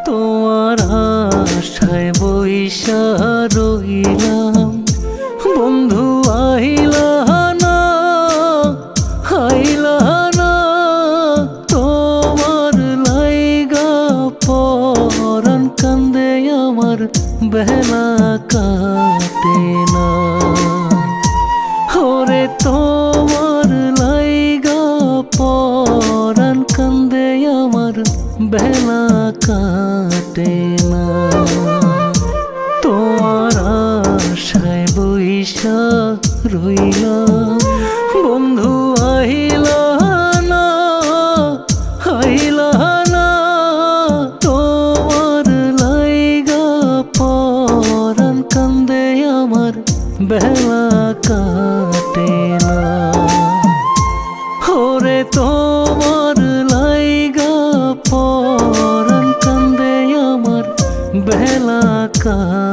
তোমার আশায় বইসা রইলাম বন্ধু, আইলা না আইলা না। তোমার লাইগা পরাণ কান্দে আমার বেলা কাটে না। ওরে তোমার লাইগা পরাণ কান্দে আমার বেলা কাটে না। তোমার আশায় বইসা রইলাম বন্ধু, আইলা না আইলা না। তোমার লাইগা পরাণ কান্দে আমার বেলা কাটে না। ওরে তোমার লাইগা পরাণ কান্দে আমার বেলা কাটে